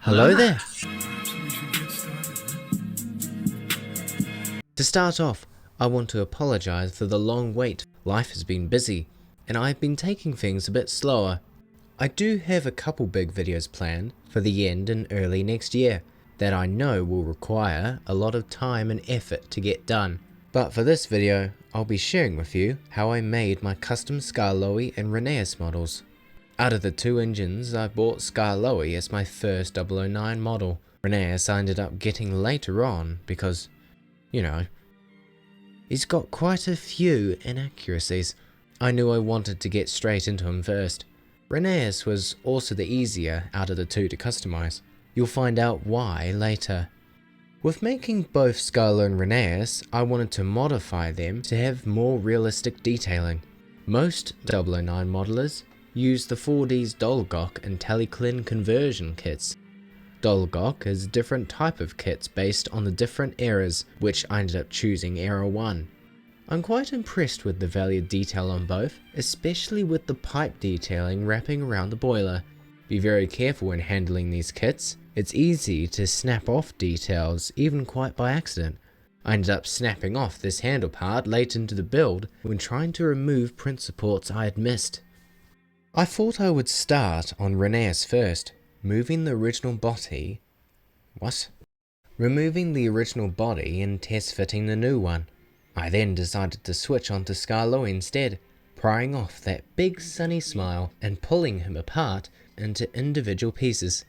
Hello there! To start off, I want to apologise for the long wait. Life has been busy, and I've been taking things a bit slower. I do have a couple big videos planned for the end and early next year that I know will require a lot of time and effort to get done. But for this video, I'll be sharing with you how I made my custom Skarloey and Rheneas models. Out of the two engines, I bought Skarloey as my first 009 model. Rheneas I ended up getting later on because, you know, he's got quite a few inaccuracies. I knew I wanted to get straight into him first. Rheneas was also the easier out of the two to customize. You'll find out why later. With making both Skarloey and Rheneas, I wanted to modify them to have more realistic detailing. Most 009 modelers use the Fourdees Dolgok and Taliclin conversion kits. Dolgok is a different type of kits based on the different eras, which I ended up choosing era 1. I'm quite impressed with the value detail on both, especially with the pipe detailing wrapping around the boiler. Be very careful when handling these kits. It's easy to snap off details, even quite by accident. I ended up snapping off this handle part late into the build when trying to remove print supports I had missed. I thought I would start on Rheneas first, removing the original body and test fitting the new one. I then decided to switch onto Skarloey instead, prying off that big sunny smile and pulling him apart into individual pieces.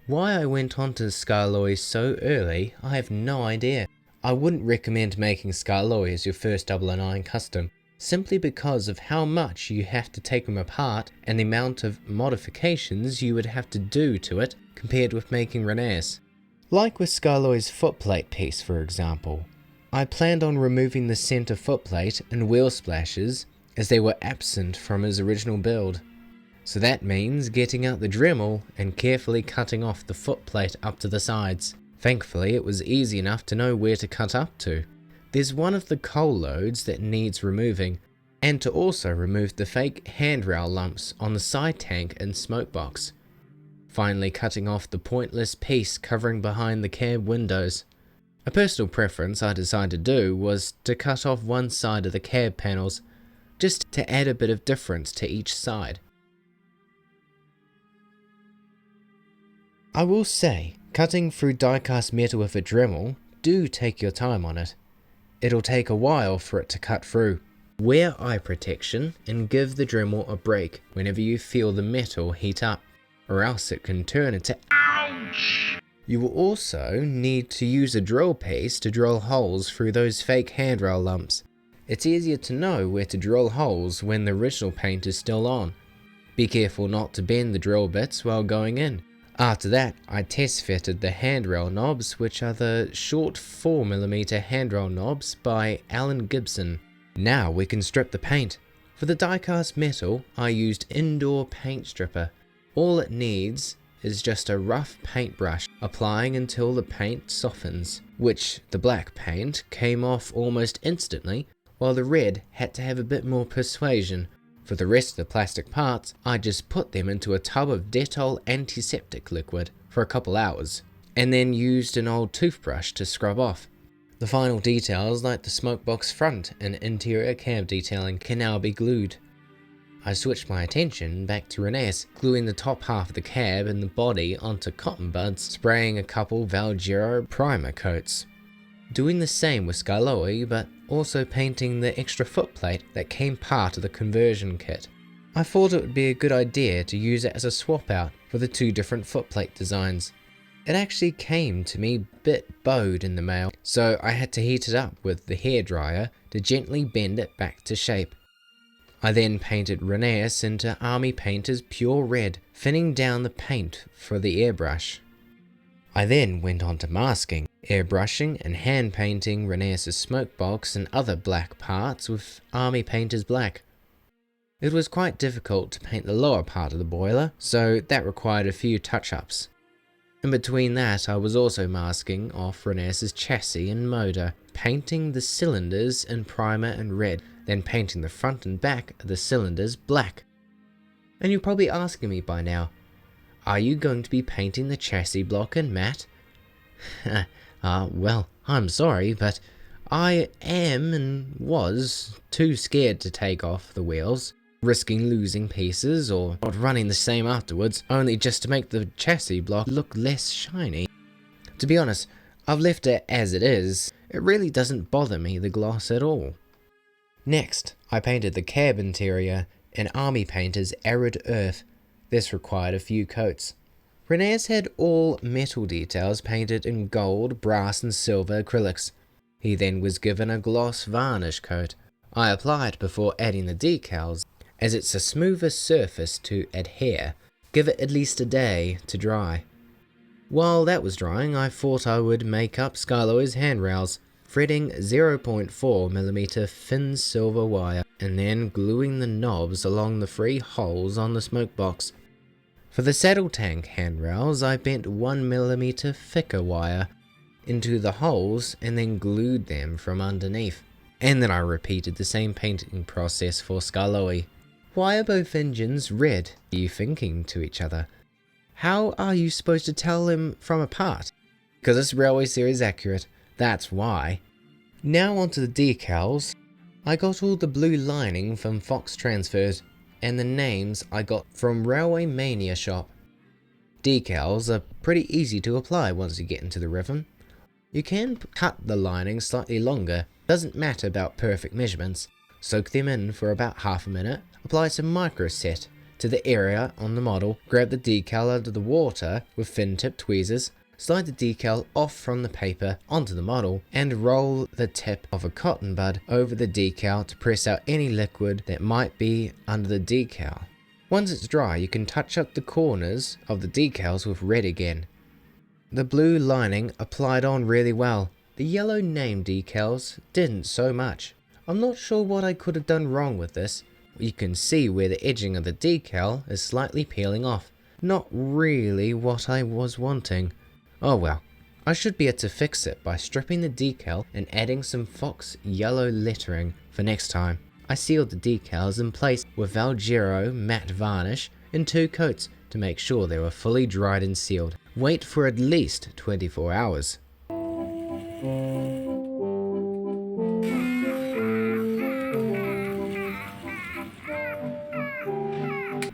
Why I went on to Skarloey so early, I have no idea. I wouldn't recommend making Skarloey as your first 009 custom, simply because of how much you have to take him apart and the amount of modifications you would have to do to it compared with making Rheneas. Like with Skarloey's footplate piece for example, I planned on removing the center footplate and wheel splashes as they were absent from his original build. So that means getting out the Dremel and carefully cutting off the footplate up to the sides. Thankfully it was easy enough to know where to cut up to. There's one of the coal loads that needs removing, and to also remove the fake handrail lumps on the side tank and smoke box. Finally cutting off the pointless piece covering behind the cab windows. A personal preference I decided to do was to cut off one side of the cab panels, just to add a bit of difference to each side. I will say, cutting through die-cast metal with a Dremel, do take your time on it. It'll take a while for it to cut through. Wear eye protection and give the Dremel a break whenever you feel the metal heat up, or else it can turn into ouch! You will also need to use a drill piece to drill holes through those fake handrail lumps. It's easier to know where to drill holes when the original paint is still on. Be careful not to bend the drill bits while going in. After that, I test fitted the handrail knobs, which are the short 4mm handrail knobs by Alan Gibson. Now we can strip the paint. For the die-cast metal, I used indoor paint stripper. All it needs is just a rough paintbrush, applying until the paint softens, which the black paint came off almost instantly, while the red had to have a bit more persuasion. For the rest of the plastic parts, I just put them into a tub of Dettol antiseptic liquid for a couple hours, and then used an old toothbrush to scrub off. The final details like the smoke box front and interior cab detailing can now be glued. I switched my attention back to Rheneas, gluing the top half of the cab and the body onto cotton buds, spraying a couple Valgero primer coats. Doing the same with Skarloey, but also painting the extra footplate that came part of the conversion kit. I thought it would be a good idea to use it as a swap out for the two different footplate designs. It actually came to me a bit bowed in the mail, so I had to heat it up with the hairdryer to gently bend it back to shape. I then painted Rheneas into Army Painter's Pure Red, thinning down the paint for the airbrush. I then went on to masking, airbrushing and hand painting Rheneas' smoke box and other black parts with Army Painter's Black. It was quite difficult to paint the lower part of the boiler, so that required a few touch-ups. In between that, I was also masking off Rheneas' chassis and motor, painting the cylinders in primer and red, then painting the front and back of the cylinders black. And you're probably asking me by now, Are you going to be painting the chassis block in matte? Well, I'm sorry, but I am and was too scared to take off the wheels, risking losing pieces or not running the same afterwards, only just to make the chassis block look less shiny. To be honest, I've left it as it is. It really doesn't bother me, the gloss, at all. Next, I painted the cab interior in Army Painter's Arid Earth. This required a few coats. Rheneas had all metal details painted in gold, brass and silver acrylics. He then was given a gloss varnish coat. I applied before adding the decals, as it's a smoother surface to adhere. Give it at least a day to dry. While that was drying, I thought I would make up Skarloey's handrails, threading 0.4mm thin silver wire and then gluing the knobs along the 3 holes on the smoke box. For the saddle tank handrails, I bent 1mm thicker wire into the holes and then glued them from underneath. And then I repeated the same painting process for Skarloey. Why are both engines red? Are you thinking to each other? How are you supposed to tell them from apart? Because this railway series is accurate, that's why. Now onto the decals. I got all the blue lining from Fox Transfers, and the names I got from Railway Mania shop. Decals are pretty easy to apply once you get into the rhythm. You can cut the lining slightly longer, doesn't matter about perfect measurements. Soak them in for about half a minute, apply some microset to the area on the model, grab the decal under the water with fin tip tweezers, slide the decal off from the paper onto the model, and roll the tip of a cotton bud over the decal to press out any liquid that might be under the decal. Once it's dry, you can touch up the corners of the decals with red again. The blue lining applied on really well. The yellow name decals didn't so much. I'm not sure what I could have done wrong with this. You can see where the edging of the decal is slightly peeling off. Not really what I was wanting. Oh well, I should be able to fix it by stripping the decal and adding some Fox yellow lettering for next time. I sealed the decals in place with Valgero matte varnish in 2 coats to make sure they were fully dried and sealed. Wait for at least 24 hours.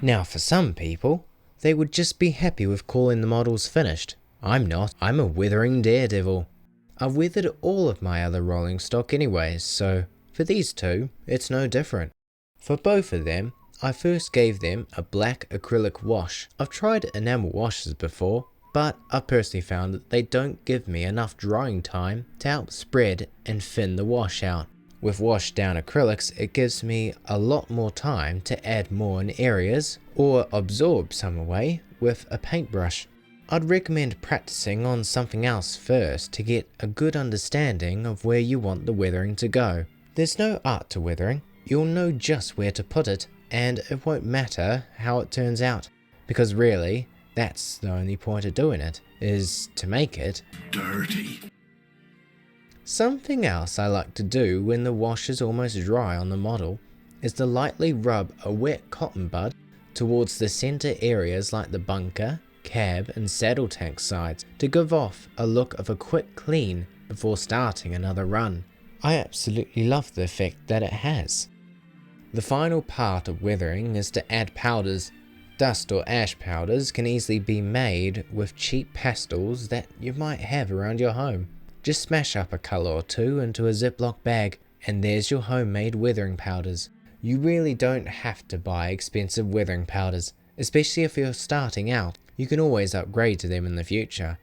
Now for some people, they would just be happy with calling the models finished. I'm not. I'm a withering daredevil. I've weathered all of my other rolling stock anyways, so for these two, it's no different. For both of them, I first gave them a black acrylic wash. I've tried enamel washes before, but I've personally found that they don't give me enough drying time to help spread and thin the wash out. With washed down acrylics, it gives me a lot more time to add more in areas or absorb some away with a paintbrush. I'd recommend practicing on something else first to get a good understanding of where you want the weathering to go. There's no art to weathering. You'll know just where to put it, and it won't matter how it turns out, because really, that's the only point of doing it, is to make it dirty. Something else I like to do when the wash is almost dry on the model is to lightly rub a wet cotton bud towards the center areas like the bunker, cab and saddle tank sides to give off a look of a quick clean before starting another run. I absolutely love the effect that it has. The final part of weathering is to add powders. Dust or ash powders can easily be made with cheap pastels that you might have around your home. Just smash up a colour or two into a Ziploc bag and there's your homemade weathering powders. You really don't have to buy expensive weathering powders, especially if you're starting out. You can always upgrade to them in the future.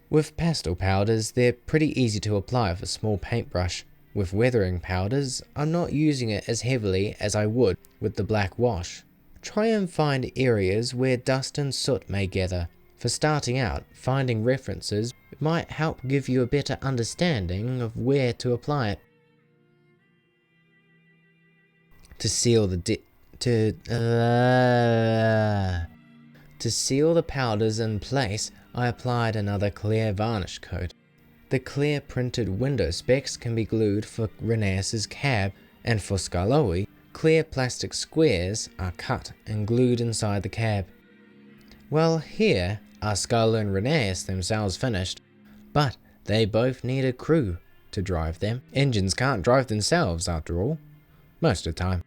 With pastel powders, they're pretty easy to apply with a small paintbrush. With weathering powders, I'm not using it as heavily as I would with the black wash. Try and find areas where dust and soot may gather. For starting out, finding references might help give you a better understanding of where to apply it. To seal the powders in place, I applied another clear varnish coat. The clear printed window specs can be glued for Rheneas' cab, and for Skarloey, clear plastic squares are cut and glued inside the cab. Well, here are Skarloey and Rheneas themselves finished, but they both need a crew to drive them. Engines can't drive themselves after all, most of the time.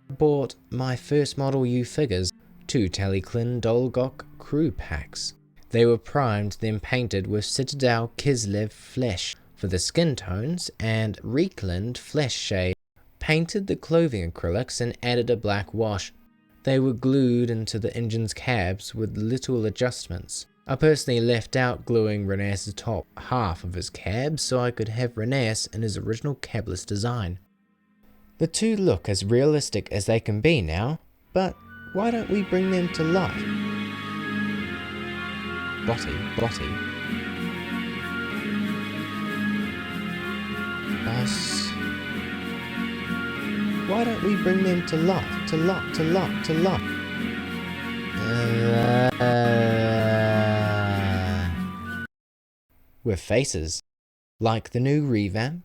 I bought my first Modelu Figures, 2 Taliclin Dolgok crew packs. They were primed, then painted with Citadel Kislev flesh for the skin tones and Reclined flesh shade. Painted the clothing acrylics and added a black wash. They were glued into the engine's cabs with little adjustments. I personally left out gluing Rheneas' top half of his cab so I could have Rheneas in his original cabless design. The two look as realistic as they can be now, but why don't we bring them to life? Botty. Us. Why don't we bring them to life? With faces, like the new revamp.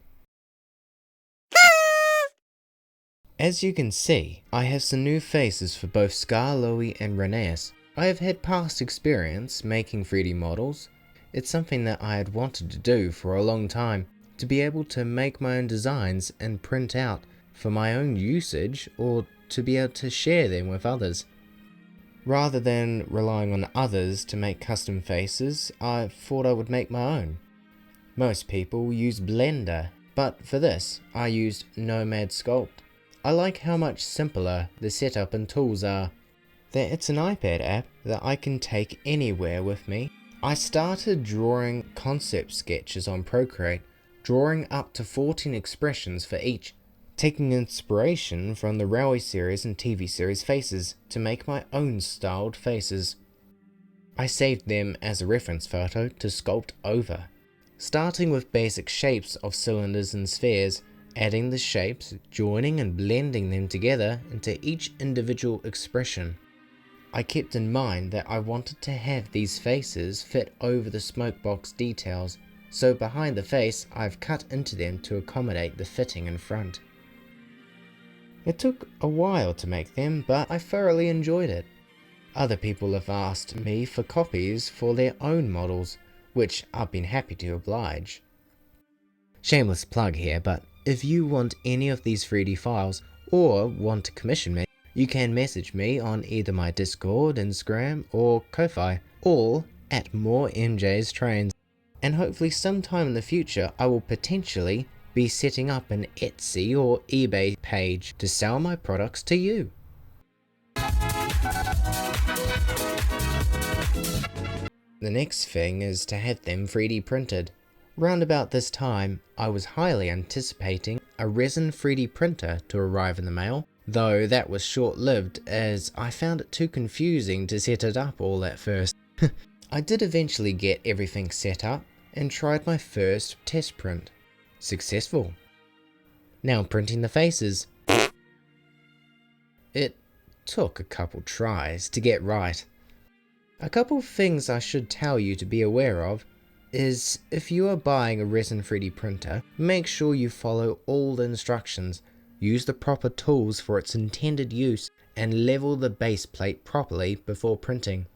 As you can see, I have some new faces for both Skarloey and Rheneas. I have had past experience making 3D models. It's something that I had wanted to do for a long time, to be able to make my own designs and print out for my own usage, or to be able to share them with others. Rather than relying on others to make custom faces, I thought I would make my own. Most people use Blender, but for this I used Nomad Sculpt. I like how much simpler the setup and tools are. That it's an iPad app that I can take anywhere with me. I started drawing concept sketches on Procreate, drawing up to 14 expressions for each, taking inspiration from the Railway series and TV series faces to make my own styled faces. I saved them as a reference photo to sculpt over, starting with basic shapes of cylinders and spheres, adding the shapes, joining and blending them together into each individual expression. I kept in mind that I wanted to have these faces fit over the smokebox details, so behind the face I've cut into them to accommodate the fitting in front. It took a while to make them, but I thoroughly enjoyed it. Other people have asked me for copies for their own models, which I've been happy to oblige. Shameless plug here, but if you want any of these 3D files or want to commission me, you can message me on either my Discord, Instagram or Ko-Fi, all at MoreMJ's Trains. And hopefully sometime in the future I will potentially be setting up an Etsy or eBay page to sell my products to you. The next thing is to have them 3D printed. Round about this time, I was highly anticipating a resin 3D printer to arrive in the mail, though that was short-lived as I found it too confusing to set it up all at first. I did eventually get everything set up and tried my first test print. Successful. Now printing the faces. It took a couple tries to get right. A couple of things I should tell you to be aware of is if you are buying a resin 3D printer, make sure you follow all the instructions, use the proper tools for its intended use, and level the base plate properly before printing.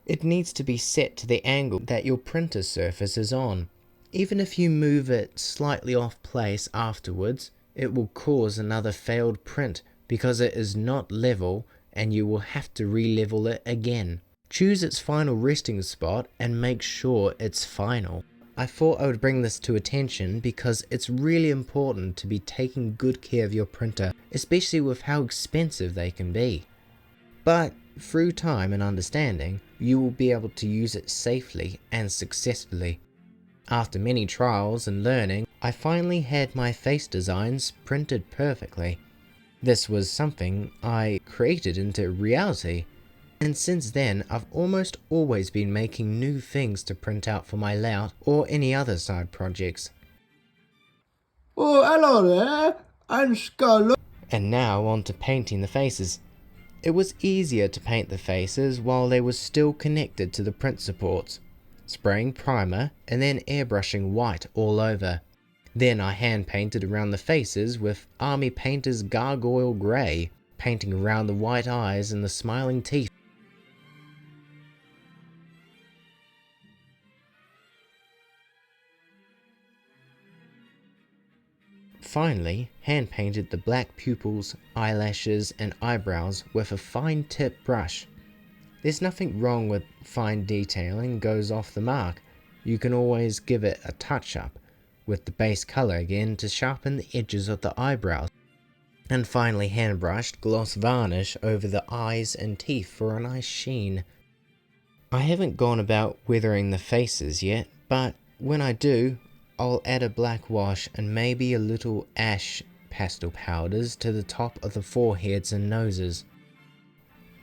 It needs to be set to the angle that your printer surface is on. Even if you move it slightly off place afterwards, it will cause another failed print because it is not level and you will have to re-level it again. Choose its final resting spot and make sure it's final. I thought I would bring this to attention because it's really important to be taking good care of your printer, especially with how expensive they can be. But through time and understanding, you will be able to use it safely and successfully. After many trials and learning, I finally had my face designs printed perfectly. This was something I created into reality, and since then I've almost always been making new things to print out for my layout or any other side projects. Oh, hello there, I'm Skarloey. And now on to painting the faces. It was easier to paint the faces while they were still connected to the print supports. Spraying primer and then airbrushing white all over. Then I hand painted around the faces with Army Painter's Gargoyle Grey, painting around the white eyes and the smiling teeth. finally hand painted the black pupils, eyelashes and eyebrows with a fine tip brush. There's nothing wrong with fine detailing goes off the mark. You can always give it a touch up with the base color again to sharpen the edges of the eyebrows. And finally hand brushed gloss varnish over the eyes and teeth for a nice sheen. I haven't gone about weathering the faces yet, but when I do, I'll add a black wash and maybe a little ash pastel powders to the top of the foreheads and noses.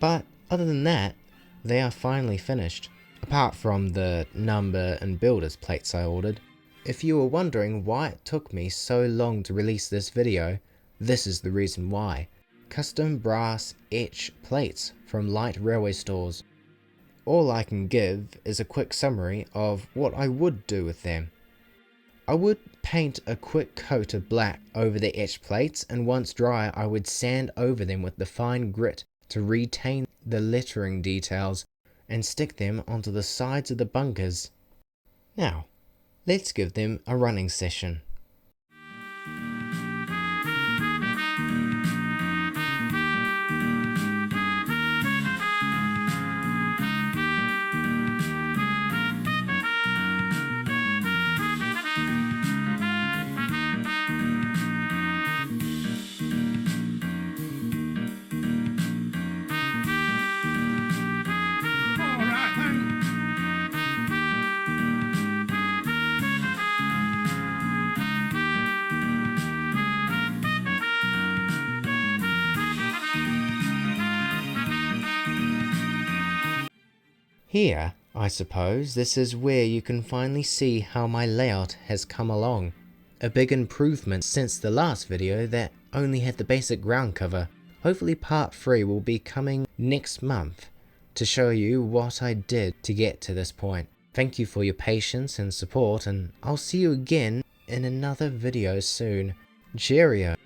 But other than that, they are finally finished, apart from the number and builders plates I ordered. If you were wondering why it took me so long to release this video, this is the reason why. Custom brass etch plates from light railway stores. All I can give is a quick summary of what I would do with them. I would paint a quick coat of black over the etched plates, and once dry I would sand over them with the fine grit to retain the lettering details and stick them onto the sides of the bunkers. Now, let's give them a running session. Here, I suppose, this is where you can finally see how my layout has come along. A big improvement since the last video that only had the basic ground cover. Hopefully part 3 will be coming next month to show you what I did to get to this point. Thank you for your patience and support, and I'll see you again in another video soon. Cheerio!